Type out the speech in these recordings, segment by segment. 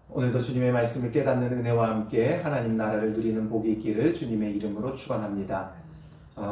오늘도 주님의 말씀을 깨닫는 은혜와 함께 하나님 나라를 누리는 복이 있기를 주님의 이름으로 축원합니다.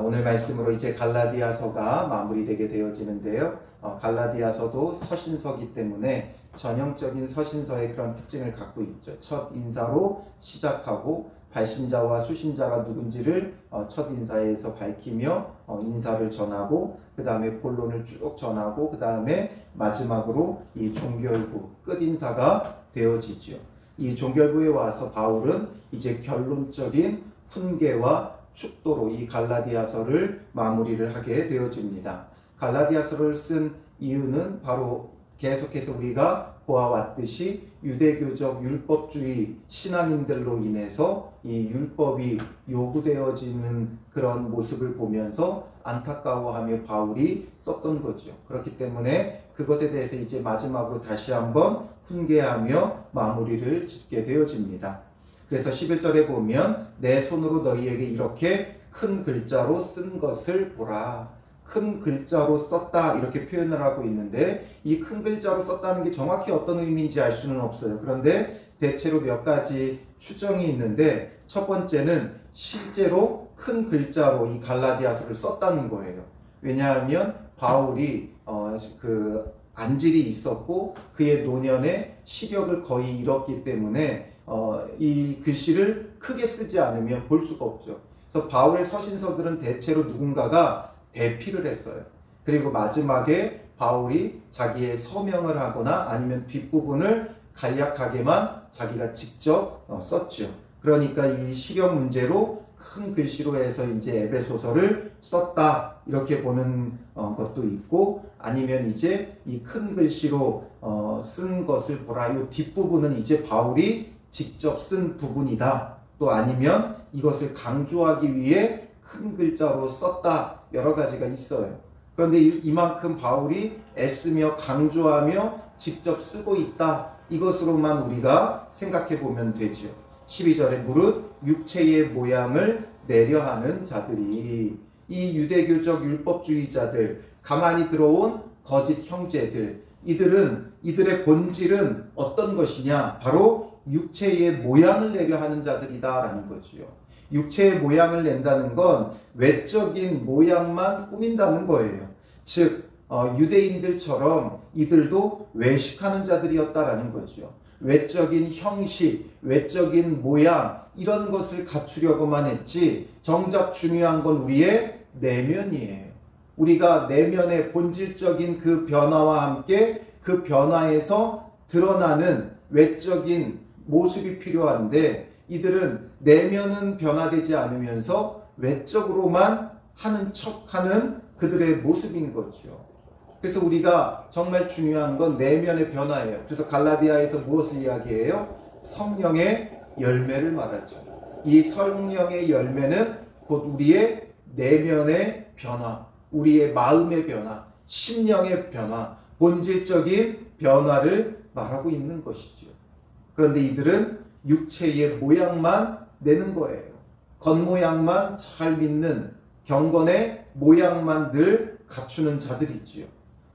오늘 말씀으로 이제 갈라디아서가 마무리되게 되어지는데요. 갈라디아서도 서신서기 때문에 전형적인 서신서의 그런 특징을 갖고 있죠. 첫 인사로 시작하고 발신자와 수신자가 누군지를 첫 인사에서 밝히며 인사를 전하고 그 다음에 본론을 쭉 전하고 그 다음에 마지막으로 이 종결부 끝인사가 되어지죠. 이 종결부에 와서 바울은 이제 결론적인 훈계와 축도로 이 갈라디아서를 마무리를 하게 되어집니다. 갈라디아서를 쓴 이유는 바로 계속해서 우리가 보아왔듯이 유대교적 율법주의 신앙인들로 인해서 이 율법이 요구되어지는 그런 모습을 보면서 안타까워하며 바울이 썼던 거죠. 그렇기 때문에 그것에 대해서 이제 마지막으로 다시 한번 훈계하며 마무리를 짓게 되어집니다. 그래서 11절에 보면 내 손으로 너희에게 이렇게 큰 글자로 쓴 것을 보라. 큰 글자로 썼다 이렇게 표현을 하고 있는데 이 큰 글자로 썼다는 게 정확히 어떤 의미인지 알 수는 없어요. 그런데 대체로 몇 가지 추정이 있는데 첫 번째는 실제로 큰 글자로 이 갈라디아서를 썼다는 거예요. 왜냐하면 바울이 안질이 있었고 그의 노년에 시력을 거의 잃었기 때문에 이 글씨를 크게 쓰지 않으면 볼 수가 없죠. 그래서 바울의 서신서들은 대체로 누군가가 대피를 했어요. 그리고 마지막에 바울이 자기의 서명을 하거나 아니면 뒷부분을 간략하게만 자기가 직접 썼죠. 그러니까 이 시력 문제로 큰 글씨로 해서 이제 에베소서를 썼다 이렇게 보는 것도 있고, 아니면 이제 이 큰 글씨로 쓴 것을 보라. 이 뒷부분은 이제 바울이 직접 쓴 부분이다. 또 아니면 이것을 강조하기 위해 큰 글자로 썼다. 여러 가지가 있어요. 그런데 이만큼 바울이 애쓰며 강조하며 직접 쓰고 있다. 이것으로만 우리가 생각해 보면 되죠. 12절에 무릇 육체의 모양을 내려하는 자들이, 이 유대교적 율법주의자들, 가만히 들어온 거짓 형제들, 이들의 본질은 어떤 것이냐? 바로 육체의 모양을 내려 하는 자들이다라는 거지요. 육체의 모양을 낸다는 건 외적인 모양만 꾸민다는 거예요. 즉 유대인들처럼 이들도 외식하는 자들이었다라는 거죠. 외적인 형식, 외적인 모양 이런 것을 갖추려고만 했지 정작 중요한 건 우리의 내면이에요. 우리가 내면의 본질적인 그 변화와 함께 그 변화에서 드러나는 외적인 모습이 필요한데 이들은 내면은 변화되지 않으면서 외적으로만 하는 척하는 그들의 모습인 거죠. 그래서 우리가 정말 중요한 건 내면의 변화예요. 그래서 갈라디아에서 무엇을 이야기해요? 성령의 열매를 말하죠. 이 성령의 열매는 곧 우리의 내면의 변화, 우리의 마음의 변화, 심령의 변화, 본질적인 변화를 말하고 있는 것이죠. 그런데 이들은 육체의 모양만 내는 거예요. 겉모양만 잘 믿는 경건의 모양만 늘 갖추는 자들이지요.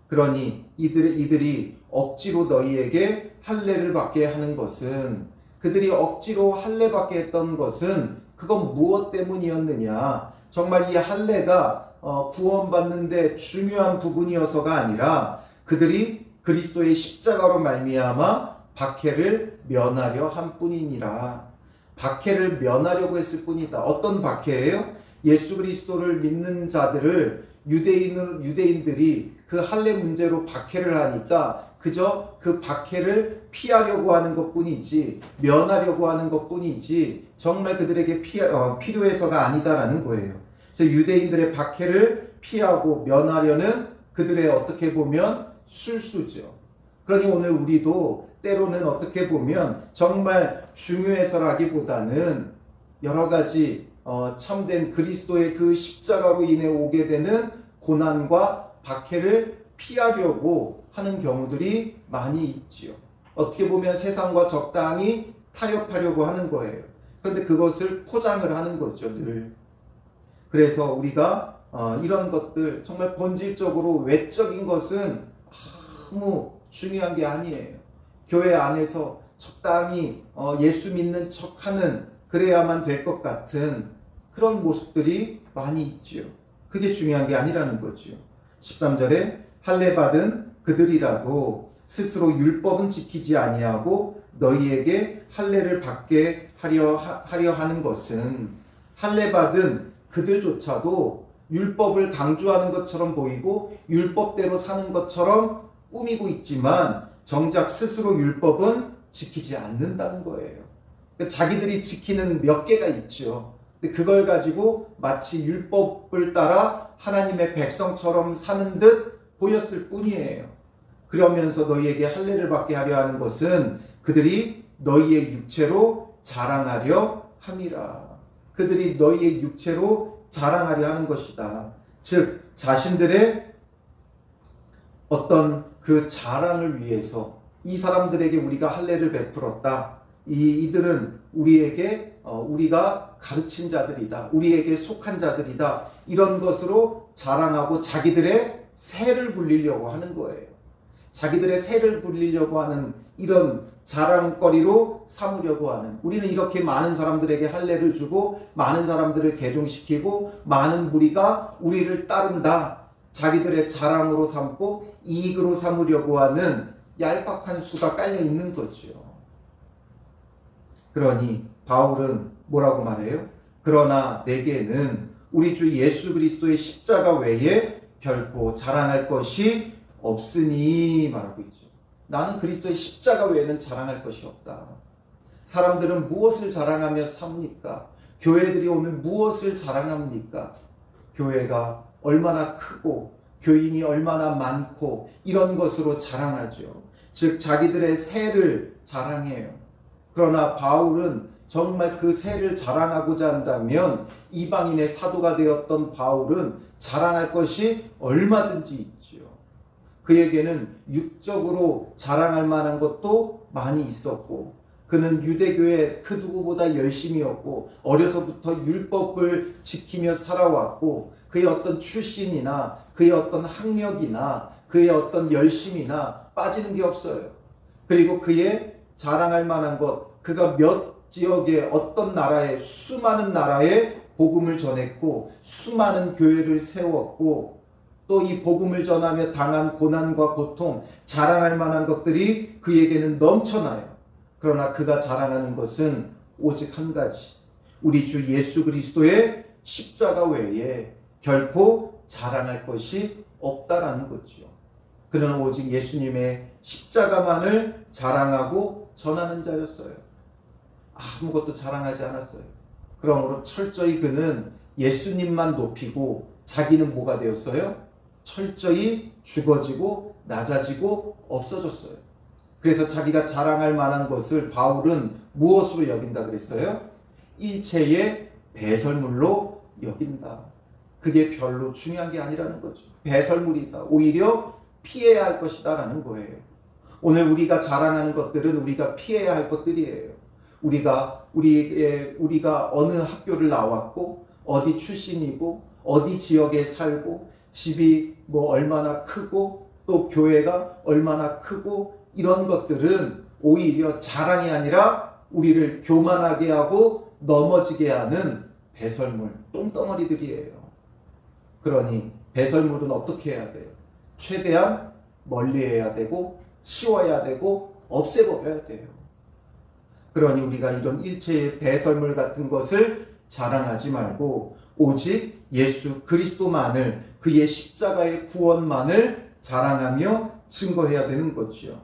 그러니 이들이 억지로 너희에게 할례를 받게 하는 것은, 그들이 억지로 할례 받게 했던 것은 그건 무엇 때문이었느냐? 정말 이 할례가 구원받는데 중요한 부분이어서가 아니라 그들이 그리스도의 십자가로 말미암아 박해를 면하려 한 뿐이니라. 박해를 면하려고 했을 뿐이다. 어떤 박해예요? 예수 그리스도를 믿는 자들을 유대인들이 그 할례 문제로 박해를 하니까 그저 그 박해를 피하려고 하는 것뿐이지, 면하려고 하는 것뿐이지 정말 그들에게 필요해서가 아니다라는 거예요. 그래서 유대인들의 박해를 피하고 면하려는 그들의 어떻게 보면 술수죠. 그러니 오늘 우리도 때로는 어떻게 보면 정말 중요해서라기보다는 여러 가지 참된 그리스도의 그 십자가로 인해 오게 되는 고난과 박해를 피하려고 하는 경우들이 많이 있지요. 어떻게 보면 세상과 적당히 타협하려고 하는 거예요. 그런데 그것을 포장을 하는 거죠, 늘. 그래서 우리가 이런 것들, 정말 본질적으로 외적인 것은 아무 중요한 게 아니에요. 교회 안에서 적당히 예수 믿는 척하는 그래야만 될 것 같은 그런 모습들이 많이 있지요. 그게 중요한 게 아니라는 거지요. 13절에 할례 받은 그들이라도 스스로 율법은 지키지 아니하고 너희에게 할례를 받게 하려 하는 것은 할례 받은 그들조차도 율법을 강조하는 것처럼 보이고 율법대로 사는 것처럼 꾸미고 있지만 정작 스스로 율법은 지키지 않는다는 거예요. 자기들이 지키는 몇 개가 있죠. 근데 그걸 가지고 마치 율법을 따라 하나님의 백성처럼 사는 듯 보였을 뿐이에요. 그러면서 너희에게 할례를 받게 하려 하는 것은 그들이 너희의 육체로 자랑하려 함이라. 그들이 너희의 육체로 자랑하려 하는 것이다. 즉 자신들의 어떤 그 자랑을 위해서 이 사람들에게 우리가 할례를 베풀었다. 이들은 우리에게 우리가 가르친 자들이다. 우리에게 속한 자들이다. 이런 것으로 자랑하고 자기들의 세를 불리려고 하는 거예요. 자기들의 세를 불리려고 하는 이런 자랑거리로 삼으려고 하는, 우리는 이렇게 많은 사람들에게 할례를 주고 많은 사람들을 개종시키고 많은 무리가 우리를 따른다. 자기들의 자랑으로 삼고 이익으로 삼으려고 하는 얄팍한 수가 깔려 있는 거죠. 그러니 바울은 뭐라고 말해요? 그러나 내게는 우리 주 예수 그리스도의 십자가 외에 결코 자랑할 것이 없으니 말하고 있죠. 나는 그리스도의 십자가 외에는 자랑할 것이 없다. 사람들은 무엇을 자랑하며 삽니까? 교회들이 오늘 무엇을 자랑합니까? 교회가 얼마나 크고 교인이 얼마나 많고 이런 것으로 자랑하죠. 즉 자기들의 세를 자랑해요. 그러나 바울은 정말 그 세를 자랑하고자 한다면 이방인의 사도가 되었던 바울은 자랑할 것이 얼마든지 있죠. 그에게는 육적으로 자랑할 만한 것도 많이 있었고 그는 유대교에 그 누구보다 열심이었고 어려서부터 율법을 지키며 살아왔고 그의 어떤 출신이나 그의 어떤 학력이나 그의 어떤 열심이나 빠지는 게 없어요. 그리고 그의 자랑할 만한 것, 그가 몇 지역의 어떤 나라에 수많은 나라에 복음을 전했고 수많은 교회를 세웠고 또 이 복음을 전하며 당한 고난과 고통, 자랑할 만한 것들이 그에게는 넘쳐나요. 그러나 그가 자랑하는 것은 오직 한 가지, 우리 주 예수 그리스도의 십자가 외에 결코 자랑할 것이 없다라는 거죠. 그는 오직 예수님의 십자가만을 자랑하고 전하는 자였어요. 아무것도 자랑하지 않았어요. 그러므로 철저히 그는 예수님만 높이고 자기는 뭐가 되었어요? 철저히 죽어지고 낮아지고 없어졌어요. 그래서 자기가 자랑할 만한 것을 바울은 무엇으로 여긴다 그랬어요? 일체의 배설물로 여긴다. 그게 별로 중요한 게 아니라는 거죠. 배설물이다. 오히려 피해야 할 것이다 라는 거예요. 오늘 우리가 자랑하는 것들은 우리가 피해야 할 것들이에요. 우리가 어느 학교를 나왔고 어디 출신이고 어디 지역에 살고 집이 뭐 얼마나 크고 또 교회가 얼마나 크고 이런 것들은 오히려 자랑이 아니라 우리를 교만하게 하고 넘어지게 하는 배설물, 똥덩어리들이에요. 그러니 배설물은 어떻게 해야 돼요? 최대한 멀리해야 되고 치워야 되고 없애버려야 돼요. 그러니 우리가 이런 일체의 배설물 같은 것을 자랑하지 말고 오직 예수 그리스도만을, 그의 십자가의 구원만을 자랑하며 증거해야 되는 거죠.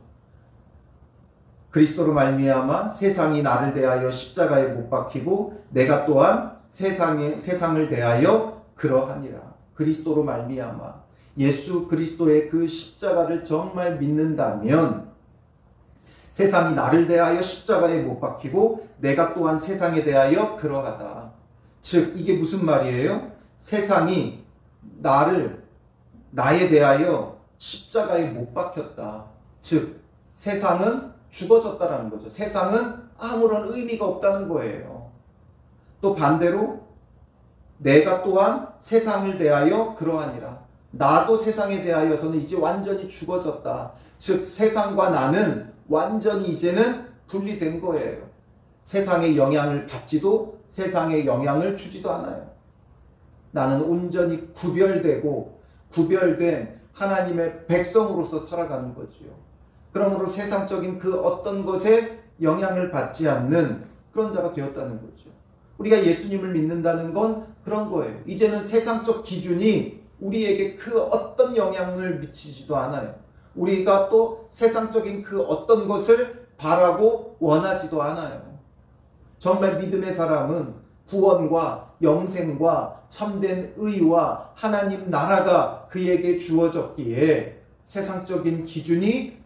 그리스도로 말미암아 세상이 나를 대하여 십자가에 못 박히고 내가 또한 세상을 대하여 그러하니라. 그리스도로 말미암아 예수 그리스도의 그 십자가를 정말 믿는다면 세상이 나를 대하여 십자가에 못 박히고 내가 또한 세상에 대하여 그러하다. 즉 이게 무슨 말이에요? 세상이 나에 대하여 십자가에 못 박혔다. 즉 세상은 죽어졌다라는 거죠. 세상은 아무런 의미가 없다는 거예요. 또 반대로 내가 또한 세상을 대하여 그러하니라. 나도 세상에 대하여서는 이제 완전히 죽어졌다. 즉 세상과 나는 완전히 이제는 분리된 거예요. 세상의 영향을 받지도 세상의 영향을 주지도 않아요. 나는 온전히 구별된 하나님의 백성으로서 살아가는 거지요. 그러므로 세상적인 그 어떤 것에 영향을 받지 않는 그런 자가 되었다는 거죠. 우리가 예수님을 믿는다는 건 그런 거예요. 이제는 세상적 기준이 우리에게 그 어떤 영향을 미치지도 않아요. 우리가 또 세상적인 그 어떤 것을 바라고 원하지도 않아요. 정말 믿음의 사람은 구원과 영생과 참된 의와 하나님 나라가 그에게 주어졌기에 세상적인 기준이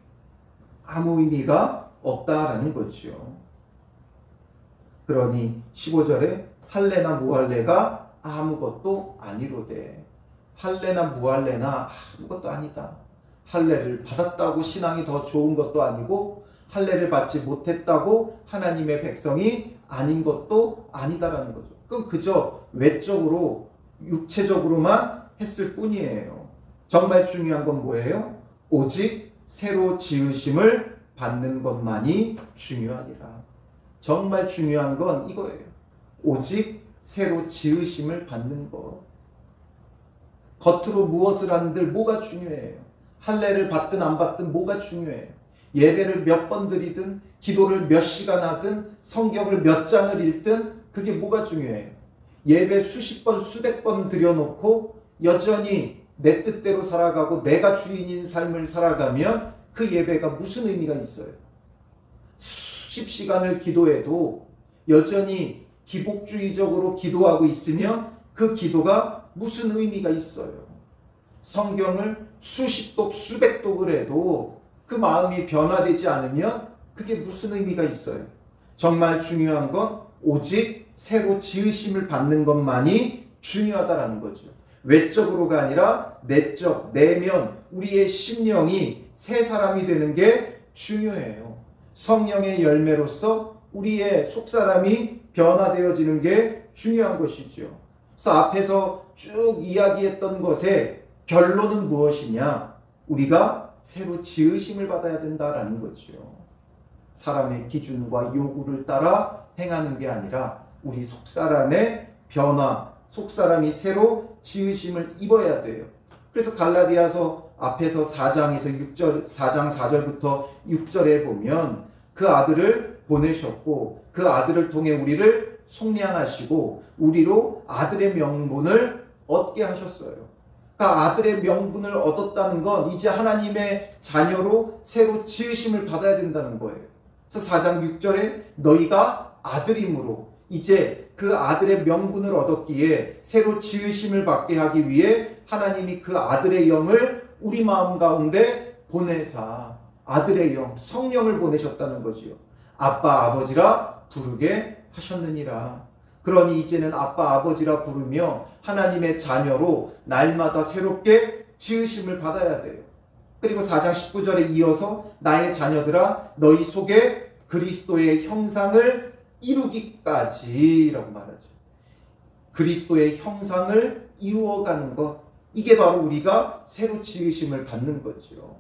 아무 의미가 없다라는 거죠. 그러니 15절에 할례나 무할례가 아무것도 아니로되, 할례나 무할례나 아무것도 아니다. 할례를 받았다고 신앙이 더 좋은 것도 아니고 할례를 받지 못했다고 하나님의 백성이 아닌 것도 아니다라는 거죠. 그럼 그저 외적으로 육체적으로만 했을 뿐이에요. 정말 중요한 건 뭐예요? 오직 새로 지으심을 받는 것만이 중요하니라. 정말 중요한 건 이거예요. 오직 새로 지으심을 받는 것. 겉으로 무엇을 한들 뭐가 중요해요? 할례를 받든 안 받든 뭐가 중요해요? 예배를 몇 번 드리든 기도를 몇 시간 하든 성경을 몇 장을 읽든 그게 뭐가 중요해요? 예배 수십 번 수백 번 드려놓고 여전히 내 뜻대로 살아가고 내가 주인인 삶을 살아가면 그 예배가 무슨 의미가 있어요? 수십 시간을 기도해도 여전히 기복주의적으로 기도하고 있으면 그 기도가 무슨 의미가 있어요? 성경을 수십 독 수백 독을 해도 그 마음이 변화되지 않으면 그게 무슨 의미가 있어요? 정말 중요한 건 오직 새로 지으심을 받는 것만이 중요하다라는 거죠. 외적으로가 아니라 내적, 내면, 우리의 심령이 새 사람이 되는 게 중요해요. 성령의 열매로서 우리의 속사람이 변화되어지는 게 중요한 것이죠. 그래서 앞에서 쭉 이야기했던 것의 결론은 무엇이냐? 우리가 새로 지으심을 받아야 된다라는 거죠. 사람의 기준과 요구를 따라 행하는 게 아니라 우리 속사람의 변화, 속사람이 새로 지으심을 입어야 돼요. 그래서 갈라디아서 앞에서 4장 4절부터 6절에 보면 그 아들을 보내셨고 그 아들을 통해 우리를 속량하시고 우리로 아들의 명분을 얻게 하셨어요. 그러니까 아들의 명분을 얻었다는 건 이제 하나님의 자녀로 새로 지으심을 받아야 된다는 거예요. 그래서 4장 6절에 너희가 아들임으로 이제 그 아들의 명분을 얻었기에 새로 지으심을 받게 하기 위해 하나님이 그 아들의 영을 우리 마음 가운데 보내사 아들의 영, 성령을 보내셨다는 거지요. 아빠, 아버지라 부르게 하셨느니라. 그러니 이제는 아빠, 아버지라 부르며 하나님의 자녀로 날마다 새롭게 지으심을 받아야 돼요. 그리고 4장 19절에 이어서 나의 자녀들아 너희 속에 그리스도의 형상을 이루기까지라고 말하죠. 그리스도의 형상을 이루어가는 것, 이게 바로 우리가 새로 지으심을 받는 거죠.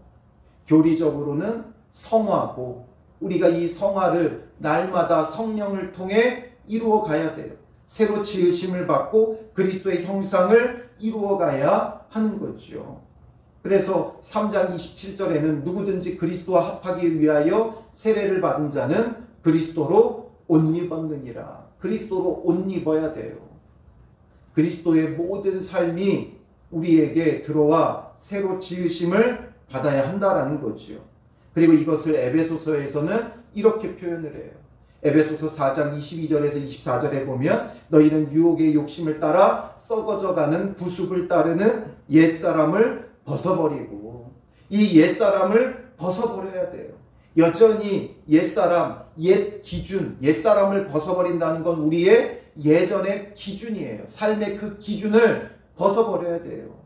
교리적으로는 성화고 우리가 이 성화를 날마다 성령을 통해 이루어 가야 돼요. 새로 지으심을 받고 그리스도의 형상을 이루어 가야 하는 거죠. 그래서 3장 27절에는 누구든지 그리스도와 합하기 위하여 세례를 받은 자는 그리스도로 옷 입었느니라. 그리스도로 옷 입어야 돼요. 그리스도의 모든 삶이 우리에게 들어와 새로 지으심을 받아야 한다라는 거지요. 그리고 이것을 에베소서에서는 이렇게 표현을 해요. 에베소서 4장 22절에서 24절에 보면 너희는 유혹의 욕심을 따라 썩어져가는 구습을 따르는 옛사람을 벗어버리고, 이 옛사람을 벗어버려야 돼요. 여전히 옛사람, 옛 기준, 옛사람을 벗어버린다는 건 우리의 예전의 기준이에요. 삶의 그 기준을 벗어버려야 돼요.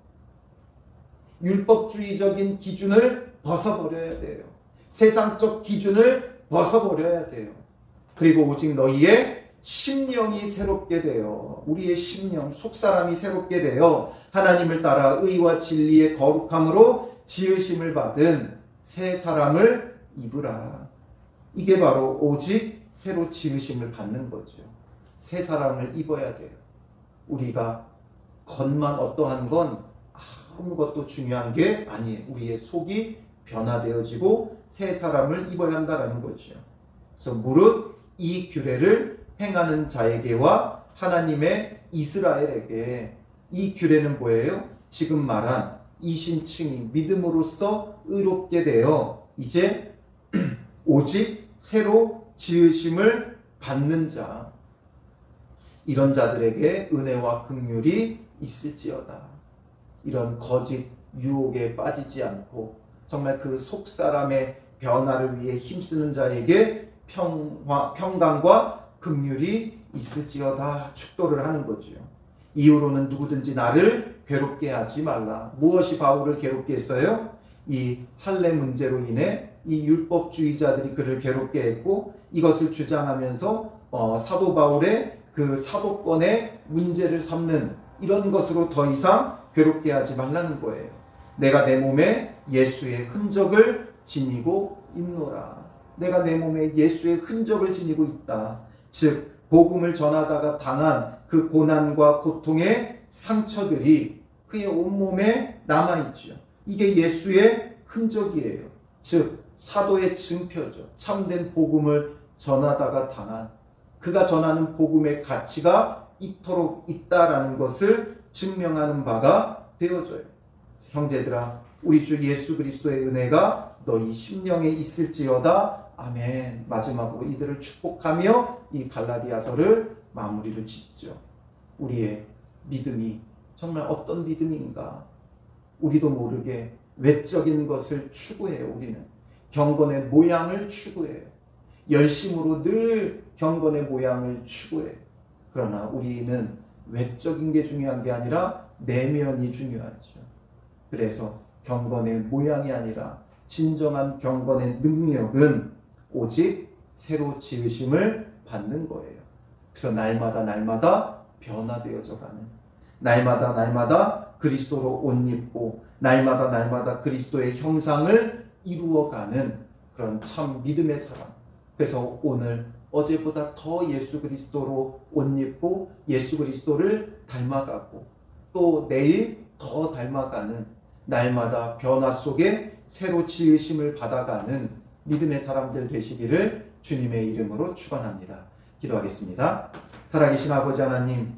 율법주의적인 기준을 벗어버려야 돼요. 세상적 기준을 벗어버려야 돼요. 그리고 오직 너희의 심령이 새롭게 되어, 우리의 심령, 속사람이 새롭게 되어 하나님을 따라 의와 진리의 거룩함으로 지으심을 받은 새 사람을 입으라. 이게 바로 오직 새로 지으심을 받는 거죠. 새 사람을 입어야 돼요. 우리가 겉만 어떠한 건 아무것도 중요한 게 아니에요. 우리의 속이 변화되어지고 새 사람을 입어야 한다는 거죠. 그래서 무릇 이 규례를 행하는 자에게와 하나님의 이스라엘에게, 이 규례는 뭐예요? 지금 말한 이신층이 믿음으로써 의롭게 되어 이제 오직 새로 지으심을 받는 자, 이런 자들에게 은혜와 긍휼이 있을지어다. 이런 거짓 유혹에 빠지지 않고 정말 그 속사람의 변화를 위해 힘쓰는 자에게 평강과 긍휼이 있을지어다 축도를 하는 거지요. 이후로는 누구든지 나를 괴롭게 하지 말라. 무엇이 바울을 괴롭게 했어요? 이 할례 문제로 인해 이 율법주의자들이 그를 괴롭게 했고, 이것을 주장하면서 사도 바울의 그 사도권의 문제를 삼는 이런 것으로 더 이상 괴롭게 하지 말라는 거예요. 내가 내 몸에 예수의 흔적을 지니고 있노라. 내가 내 몸에 예수의 흔적을 지니고 있다. 즉 복음을 전하다가 당한 그 고난과 고통의 상처들이 그의 온몸에 남아있죠. 이게 예수의 흔적이에요. 즉 사도의 증표죠. 참된 복음을 전하다가 당한, 그가 전하는 복음의 가치가 이토록 있다라는 것을 증명하는 바가 되어져요. 형제들아, 우리 주 예수 그리스도의 은혜가 너희 심령에 있을지어다. 아멘. 마지막으로 이들을 축복하며 이 갈라디아서를 마무리를 짓죠. 우리의 믿음이 정말 어떤 믿음인가? 우리도 모르게 외적인 것을 추구해요. 우리는 경건의 모양을 추구해요. 열심으로 늘 경건의 모양을 추구해요. 그러나 우리는 외적인 게 중요한 게 아니라 내면이 중요하죠. 그래서 경건의 모양이 아니라 진정한 경건의 능력은 오직 새로 지으심을 받는 거예요. 그래서 날마다 변화되어져 가는, 날마다 그리스도로 옷 입고 날마다 그리스도의 형상을 이루어가는 그런 참 믿음의 사람. 그래서 오늘 어제보다 더 예수 그리스도로 옷 입고 예수 그리스도를 닮아가고 또 내일 더 닮아가는, 날마다 변화 속에 새로 지으심을 받아가는 믿음의 사람들 되시기를 주님의 이름으로 축원합니다. 기도하겠습니다. 살아계신 아버지 하나님,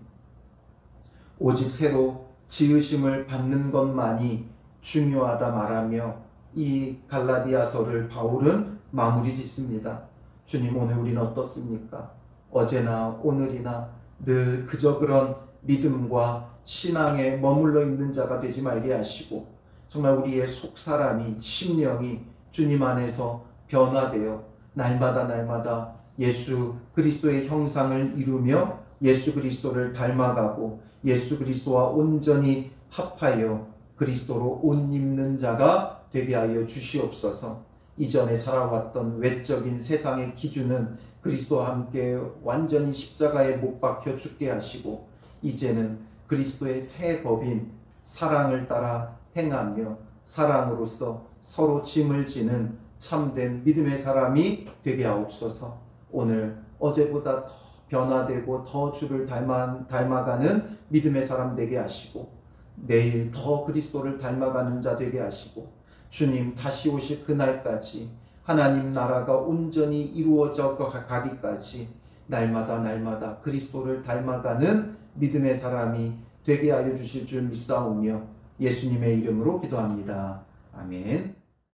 오직 새로 지으심을 받는 것만이 중요하다 말하며 이 갈라디아서를 바울은 마무리 짓습니다. 주님, 오늘 우리는 어떻습니까? 어제나 오늘이나 늘 그저 그런 믿음과 신앙에 머물러 있는 자가 되지 말게 하시고 정말 우리의 속사람이, 심령이 주님 안에서 변화되어 날마다 예수 그리스도의 형상을 이루며 예수 그리스도를 닮아가고 예수 그리스도와 온전히 합하여 그리스도로 옷 입는 자가 되게 하여 주시옵소서. 이전에 살아왔던 외적인 세상의 기준은 그리스도와 함께 완전히 십자가에 못 박혀 죽게 하시고 이제는 그리스도의 새 법인 사랑을 따라 행하며 사랑으로서 서로 짐을 지는 참된 믿음의 사람이 되게 하옵소서. 오늘 어제보다 더 변화되고 더 주를 닮아가는 믿음의 사람 되게 하시고 내일 더 그리스도를 닮아가는 자 되게 하시고 주님 다시 오실 그날까지 하나님 나라가 온전히 이루어져 가기까지 날마다 그리스도를 닮아가는 믿음의 사람이 되게 하여 주실 줄 믿사오며 예수님의 이름으로 기도합니다. 아멘.